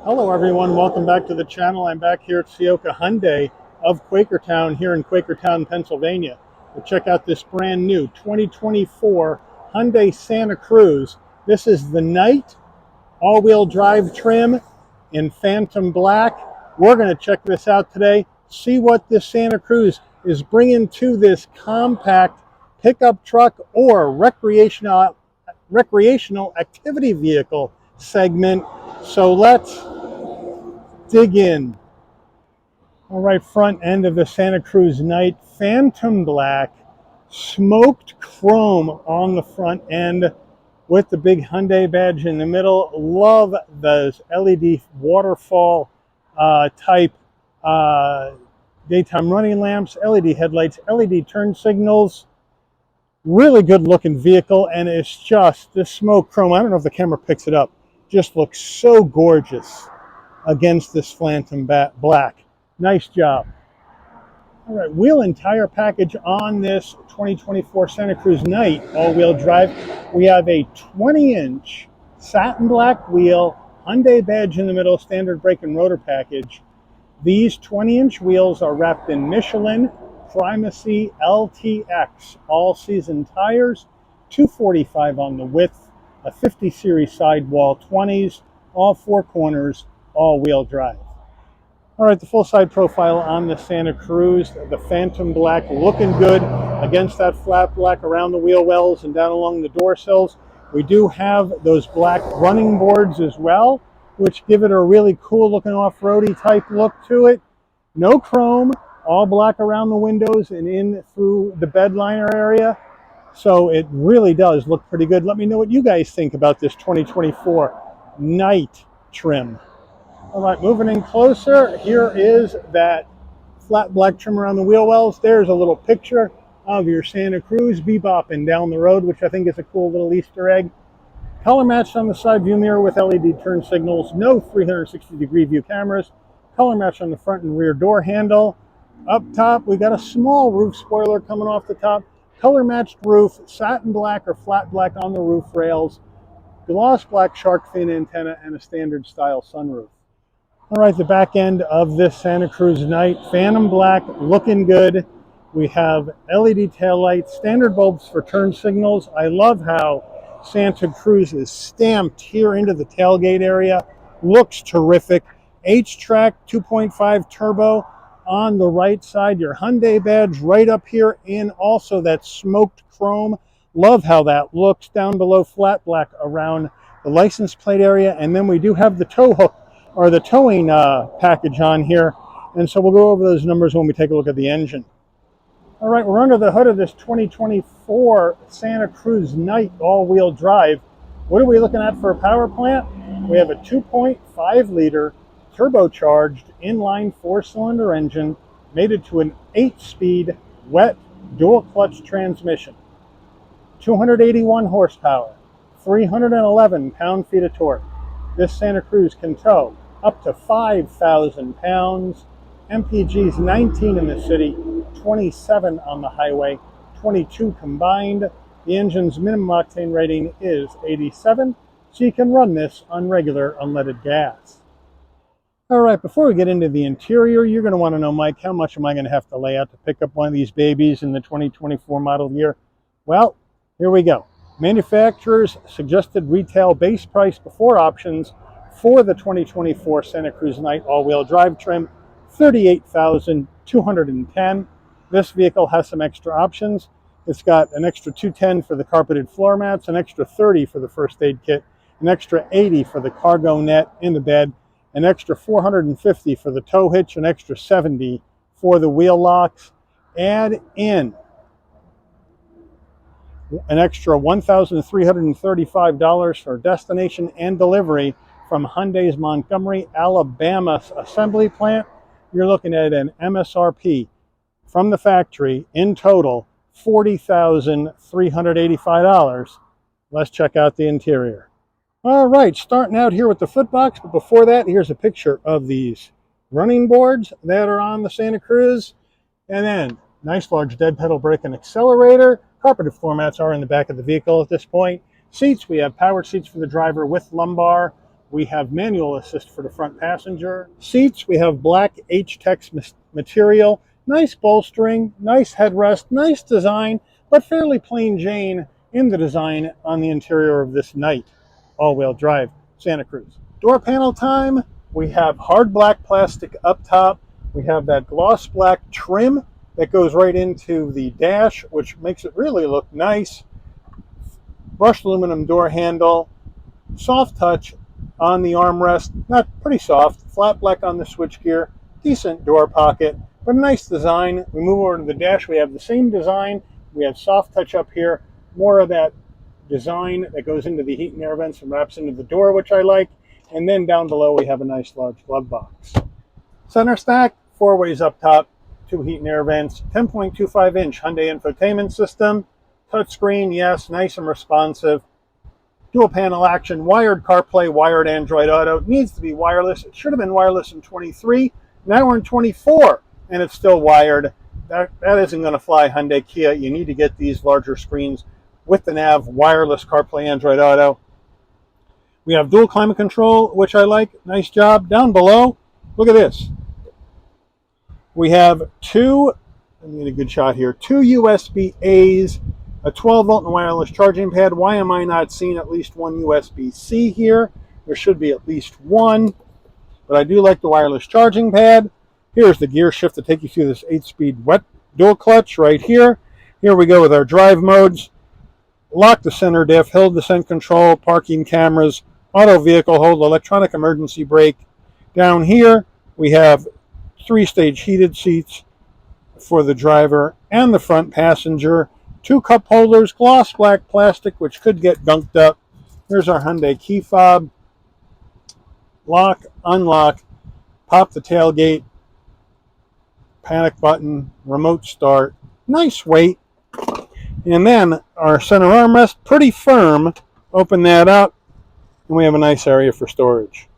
Hello everyone, welcome back to the channel. I'm back here at Ciocca Hyundai of Quakertown here in Quakertown, Pennsylvania. We'll check out this brand new 2024 Hyundai Santa Cruz. This is the Night all-wheel drive trim in Phantom Black. We're going to check this out today, see what this Santa Cruz is bringing to this compact pickup truck or recreational activity vehicle segment. So let's dig in. All right, front end of the Santa Cruz Night, Phantom Black, smoked chrome on the front end with the big Hyundai badge in the middle. Love those LED waterfall type daytime running lamps, LED headlights, LED turn signals. Really good looking vehicle, and it's just this smoke chrome. I don't know if the camera picks it up. Just looks so gorgeous against this Phantom Black. Nice job. All right, wheel and tire package on this 2024 Santa Cruz Night all-wheel drive. We have a 20-inch satin black wheel, Hyundai badge in the middle, standard brake and rotor package. These 20-inch wheels are wrapped in Michelin Primacy LTX all-season tires, 245 on the width, a 50 series sidewall 20s, all four corners, all-wheel drive. All right, the full side profile on the Santa Cruz, the Phantom Black looking good against that flat black around the wheel wells and down along the door sills. We do have those black running boards as well, which give it a really cool looking off-roady type look to it. No chrome, all black around the windows and in through the bed liner area. So it really does look pretty good. Let me know what you guys think about this 2024 Night trim. All right, moving in closer, here is that flat black trim around the wheel wells. There's a little picture of your Santa Cruz bebopping down the road, which I think is a cool little Easter egg. Color matched on the side view mirror with LED turn signals, no 360-degree view cameras. Color matched on the front and rear door handle. Up top, we got a small roof spoiler coming off the top. Color matched roof, satin black or flat black on the roof rails. Gloss black shark fin antenna and a standard style sunroof. All right, the back end of this Santa Cruz Night, Phantom Black, looking good. We have LED taillights, standard bulbs for turn signals. I love how Santa Cruz is stamped here into the tailgate area. Looks terrific. H-Track 2.5 turbo on the right side. Your Hyundai badge right up here in also that smoked chrome. Love how that looks down below flat black around the license plate area. And then we do have the tow hook or the towing package on here. And so we'll go over those numbers when we take a look at the engine. All right, we're under the hood of this 2024 Santa Cruz Night all-wheel drive. What are we looking at for a power plant? We have a 2.5-liter turbocharged inline 4-cylinder engine mated to an 8-speed wet dual-clutch transmission. 281 horsepower, 311 pound-feet of torque. This Santa Cruz can tow up to 5,000 pounds. MPG's 19 in the city, 27 on the highway, 22 combined. The engine's minimum octane rating is 87, so you can run this on regular unleaded gas. All right, before we get into the interior, you're going to want to know, Mike, how much am I going to have to lay out to pick up one of these babies in the 2024 model year? Well, here we go. Manufacturer's suggested retail base price before options for the 2024 Santa Cruz Night all-wheel drive trim, $38,210. This vehicle has some extra options. It's got an extra $210 for the carpeted floor mats, an extra $30 for the first aid kit, an extra $80 for the cargo net in the bed, an extra $450 for the tow hitch, an extra $70 for the wheel locks. Add in an extra $1,335 for destination and delivery from Hyundai's Montgomery, Alabama assembly plant. You're looking at an MSRP from the factory in total $40,385. Let's check out the interior. All right, starting out here with the footbox, but before that, here's a picture of these running boards that are on the Santa Cruz. And then nice large dead pedal brake and accelerator. Carpeted floor mats are in the back of the vehicle at this point. Seats, we have power seats for the driver with lumbar. We have manual assist for the front passenger. Seats, we have black H-Tex material, nice bolstering, nice headrest, nice design, but fairly plain Jane in the design on the interior of this Night all-wheel drive Santa Cruz. Door panel time, we have hard black plastic up top. We have that gloss black trim that goes right into the dash, which makes it really look nice. Brushed aluminum door handle, soft touch on the armrest, not pretty soft, flat black on the switchgear, decent door pocket, but a nice design. We move over to the dash, we have the same design. We have soft touch up here, more of that design that goes into the heat and air vents and wraps into the door, which I like. And then down below we have a nice large glove box. Center stack, 4 ways up top, 2 heat and air vents, 10.25-inch Hyundai infotainment system, touchscreen, yes, nice and responsive. Dual panel action, wired CarPlay, wired Android Auto. It needs to be wireless. It should have been wireless in 23. Now we're in 24, and it's still wired. That isn't going to fly, Hyundai, Kia. You need to get these larger screens with the nav, wireless CarPlay, Android Auto. We have dual climate control, which I like. Nice job. Down below, look at this. We have 2, let me get a good shot here, 2 USB-A's, a 12-volt and wireless charging pad. Why am I not seeing at least 1 USB-C here? There should be at least 1, but I do like the wireless charging pad. Here's the gear shift to take you through this 8-speed wet dual clutch right here. Here we go with our drive modes. Lock to center diff, hill descent control, parking cameras, auto vehicle hold, electronic emergency brake. Down here we have 3-stage heated seats for the driver and the front passenger. 2 cup holders, gloss black plastic, which could get gunked up. Here's our Hyundai key fob. Lock, unlock, pop the tailgate, panic button, remote start. Nice weight. And then our center armrest, pretty firm. Open that up, and we have a nice area for storage.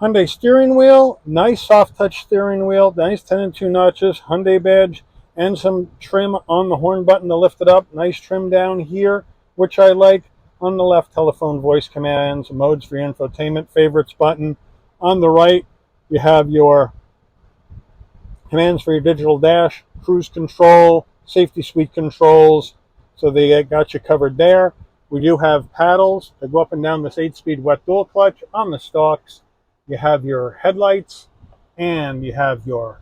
Hyundai steering wheel, nice soft touch steering wheel, nice 10 and 2 notches, Hyundai badge, and some trim on the horn button to lift it up. Nice trim down here, which I like. On the left, telephone voice commands, modes for your infotainment, favorites button. On the right, you have your commands for your digital dash, cruise control, safety suite controls. So they got you covered there. We do have paddles that go up and down this 8-speed wet dual clutch. On the stalks, you have your headlights and you have your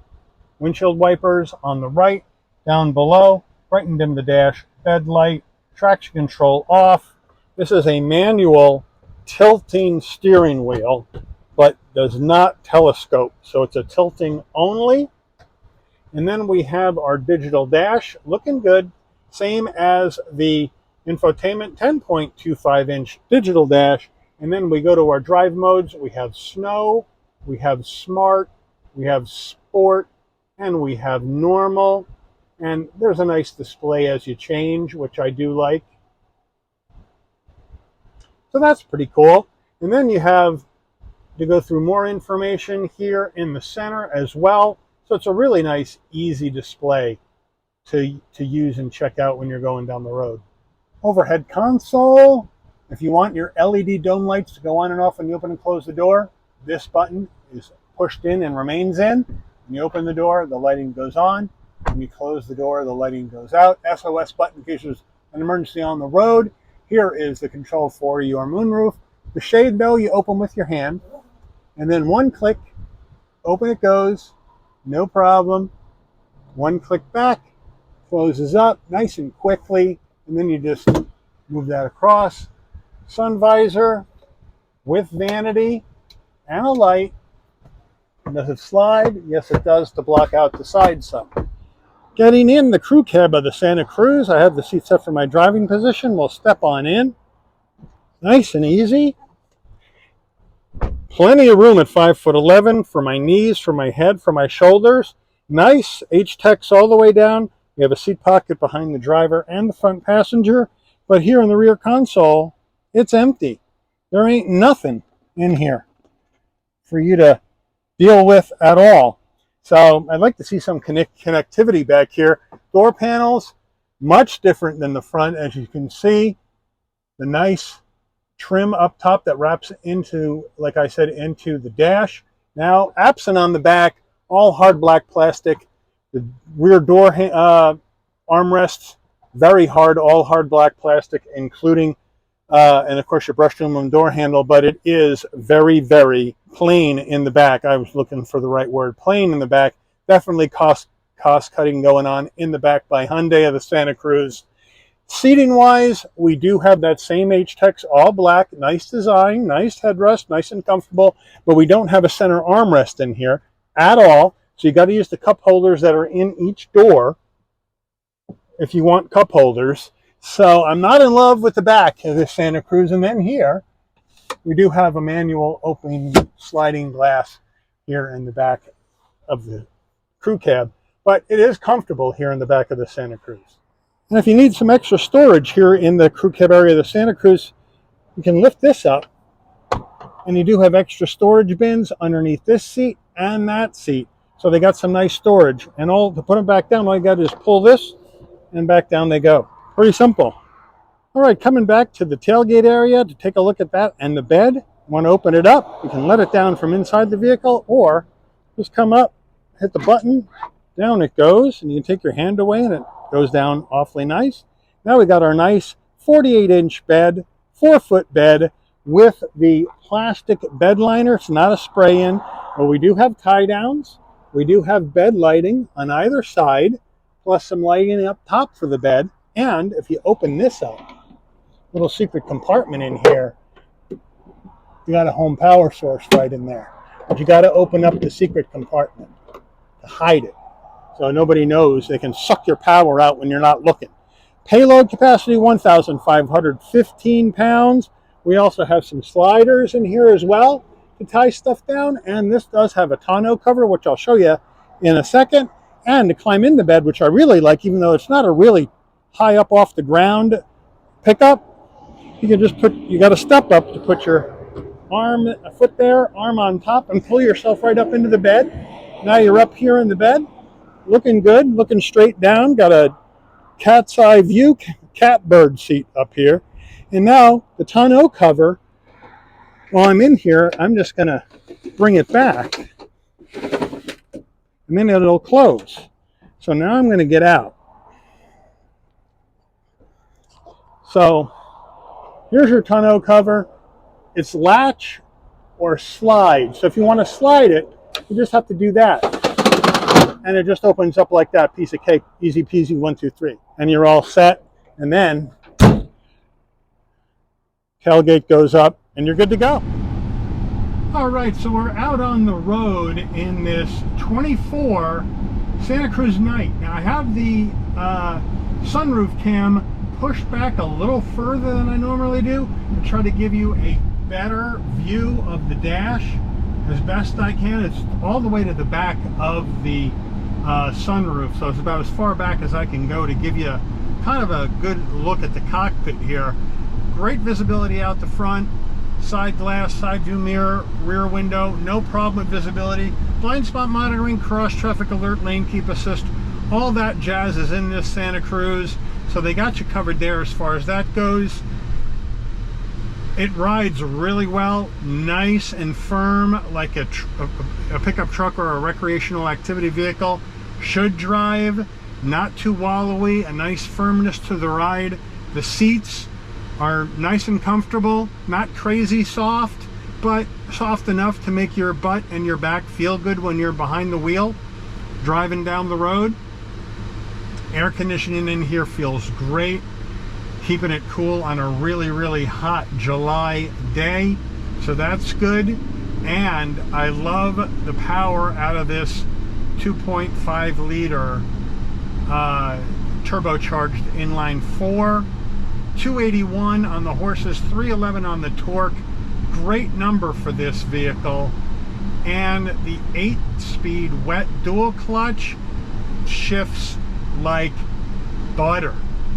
windshield wipers on the right. Down below, brighten dim the dash, bed light, traction control off. This is a manual tilting steering wheel, but does not telescope. So it's a tilting only. And then we have our digital dash, looking good. Same as the infotainment 10.25-inch digital dash. And then we go to our drive modes. We have snow, we have smart, we have sport, and we have normal. And there's a nice display as you change, which I do like. So that's pretty cool. And then you have to go through more information here in the center as well. So it's a really nice, easy display to use and check out when you're going down the road. Overhead console. If you want your LED dome lights to go on and off when you open and close the door, this button is pushed in and remains in. When you open the door, the lighting goes on. When you close the door, the lighting goes out. SOS button in case there's an emergency on the road. Here is the control for your moonroof. The shade, though, you open with your hand. And then one click, open it goes, no problem. One click back, closes up nice and quickly. And then you just move that across. Sun visor with vanity and a light. Does it slide? Yes, it does, to block out the side sun. Getting in the crew cab of the Santa Cruz, I have the seat set for my driving position. We'll step on in. Nice and easy. Plenty of room at 5'11" for my knees, for my head, for my shoulders. Nice H-Tex all the way down. We have a seat pocket behind the driver and the front passenger. But here in the rear console, it's empty. There ain't nothing in here for you to deal with at all. So I'd like to see some connectivity back here. Door panels, much different than the front, as you can see. The nice trim up top that wraps into, like I said, into the dash. Now, absent on the back, all hard black plastic. The rear door armrests, very hard, all hard black plastic, including, and of course, your brushed aluminum door handle, but it is very, very plain in the back. I was looking for the right word, plain in the back. Definitely cost cutting going on in the back by Hyundai of the Santa Cruz. Seating wise, we do have that same H-Tex all black, nice design, nice headrest, nice and comfortable, but we don't have a center armrest in here at all. So you got to use the cup holders that are in each door if you want cup holders. So I'm not in love with the back of this Santa Cruz. And then here, we do have a manual opening sliding glass here in the back of the crew cab, but it is comfortable here in the back of the Santa Cruz. And if you need some extra storage here in the crew cab area of the Santa Cruz, you can lift this up, and you do have extra storage bins underneath this seat and that seat. So they got some nice storage. And all to put them back down, all you got to do is pull this, and back down they go. Pretty simple. All right, coming back to the tailgate area to take a look at that and the bed. You want to open it up, you can let it down from inside the vehicle, or just come up, hit the button, down it goes, and you can take your hand away and it goes down awfully nice. Now we got our nice 48-inch bed, 4-foot bed with the plastic bed liner. It's not a spray-in, but we do have tie-downs. We do have bed lighting on either side, plus some lighting up top for the bed. And if you open this up, little secret compartment in here, you got a home power source right in there. But you got to open up the secret compartment to hide it, so nobody knows. They can suck your power out when you're not looking. Payload capacity, 1,515 pounds. We also have some sliders in here as well to tie stuff down. And this does have a tonneau cover, which I'll show you in a second. And to climb in the bed, which I really like, even though it's not a really high up off the ground pickup, you can just you got to step up to put your a foot there, arm on top, and pull yourself right up into the bed. Now you're up here in the bed, looking good, looking straight down. Got a cat's eye view, catbird seat up here. And now the tonneau cover, while I'm in here, I'm just going to bring it back, and then it'll close. So now I'm going to get out. So here's your tonneau cover. It's latch or slide. So if you want to slide it, you just have to do that. And it just opens up like that, piece of cake, easy peasy, 1, 2, 3. And you're all set. And then tailgate goes up and you're good to go. All right, so we're out on the road in this 24 Santa Cruz Night. Now I have the sunroof cam pushed back a little further than I normally do to try to give you a better view of the dash as best I can. It's all the way to the back of the sunroof, so it's about as far back as I can go to give you kind of a good look at the cockpit here. Great visibility out the front, side glass, side view mirror, rear window, no problem with visibility. Blind spot monitoring, cross traffic alert, lane keep assist, all that jazz is in this Santa Cruz, so they got you covered there as far as that goes. It rides really well, nice and firm, like a pickup truck or a recreational activity vehicle should drive. Not too wallowy, a nice firmness to the ride. The seats are nice and comfortable, not crazy soft, but soft enough to make your butt and your back feel good when you're behind the wheel driving down the road. Air conditioning in here feels great, keeping it cool on a really, really hot July day, so that's good. And I love the power out of this 2.5 liter turbocharged inline 4, 281 on the horses, 311 on the torque. Great number for this vehicle. And the 8-speed wet dual clutch shifts like butter,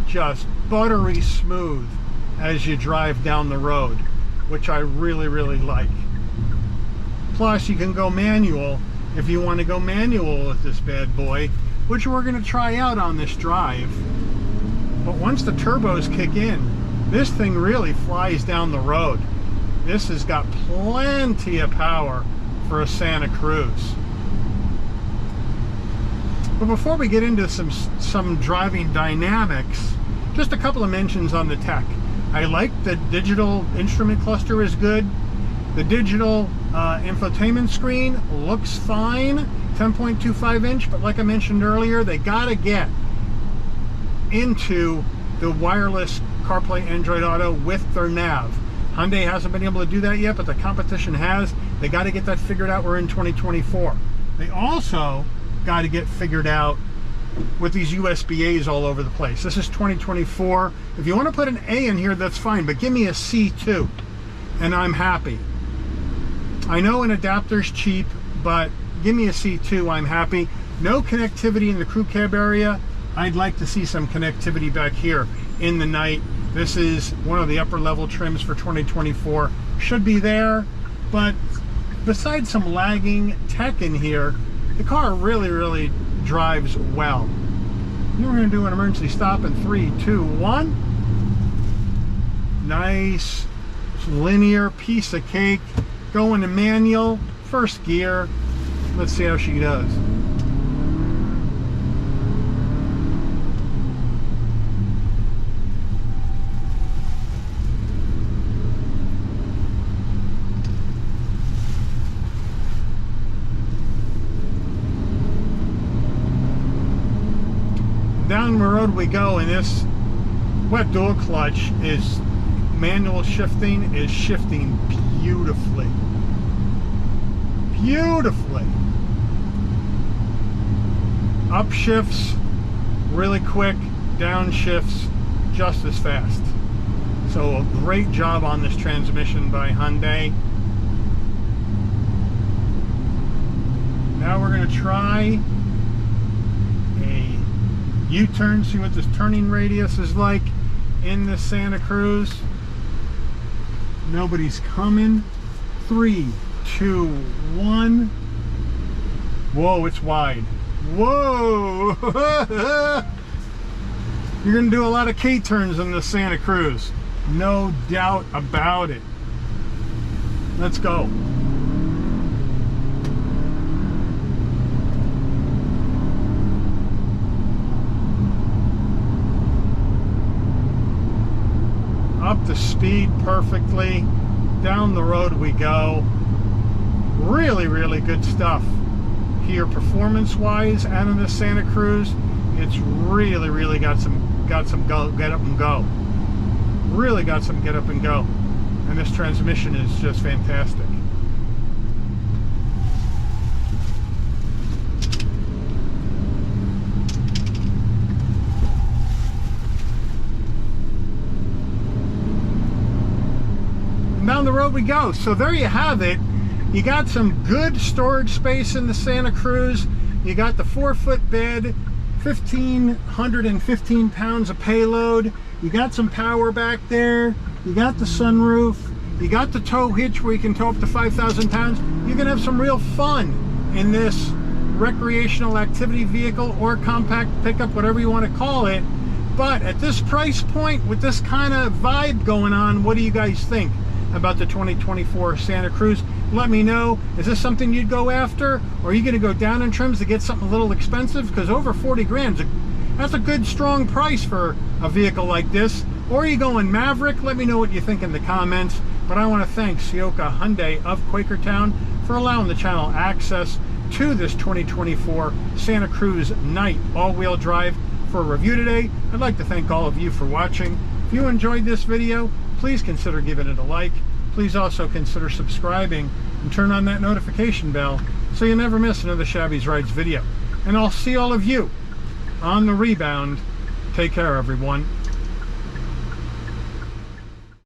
just buttery smooth as you drive down the road, which I really, really like. Plus you can go manual if you want to go manual with this bad boy, which we're going to try out on this drive. But once the turbos kick in, This thing really flies down the road. This has got plenty of power for a Santa Cruz. But before we get into some driving dynamics, just a couple of mentions on the tech. I like the digital instrument cluster is good. The digital infotainment screen looks fine, 10.25 inch, but like I mentioned earlier, they gotta get into the wireless CarPlay Android Auto with their nav. Hyundai hasn't been able to do that yet, but the competition has. They got to get that figured out. We're in 2024. They also got to get figured out with these USB-As all over the place. This is 2024. If you want to put an A in here, that's fine, but give me a C too, and I'm happy. I know an adapter's cheap, but give me a C2, I'm happy. No connectivity in the crew cab area. I'd like to see some connectivity back here in the Night. This is one of the upper level trims for 2024. Should be there, but besides some lagging tech in here, the car really drives well. We're going to do an emergency stop in 3, 2, 1. Nice linear piece of cake. Going to manual, first gear. Let's see how she does. Down the road we go, and this wet dual clutch is manual shifting, is shifting beautifully. Up shifts really quick, down shifts just as fast. So a great job on this transmission by Hyundai. Now we're going to try a U-turn, see what this turning radius is like in the Santa Cruz. Nobody's coming. 3, 2, 1. Whoa, it's wide. Whoa! You're gonna do a lot of K-turns in the Santa Cruz. No doubt about it. Let's go. Up to speed perfectly. Down the road we go. Really good stuff here performance wise out of the Santa Cruz. It's really got some get up and go. Really got some get up and go. And this transmission is just fantastic. Down the road we go. So there you have it. You got some good storage space in the Santa Cruz. You got the 4-foot bed, 1,515 pounds of payload. You got some power back there. You got the sunroof. You got the tow hitch where you can tow up to 5,000 pounds. You can have some real fun in this recreational activity vehicle or compact pickup, whatever you want to call it. But at this price point, with this kind of vibe going on, what do you guys think about the 2024 Santa Cruz? Let me know. Is this something you'd go after, or are you going to go down in trims to get something a little expensive? Because over 40 grand, that's a good strong price for a vehicle like this. Or are you going Maverick? Let me know what you think in the comments. But I want to thank Ciocca Hyundai of Quakertown for allowing the channel access to this 2024 Santa Cruz Night all-wheel drive for a review today. I'd like to thank all of you for watching. If you enjoyed this video, please consider giving it a like. Please also consider subscribing and turn on that notification bell so you never miss another Shabby's Rides video. And I'll see all of you on the rebound. Take care, everyone.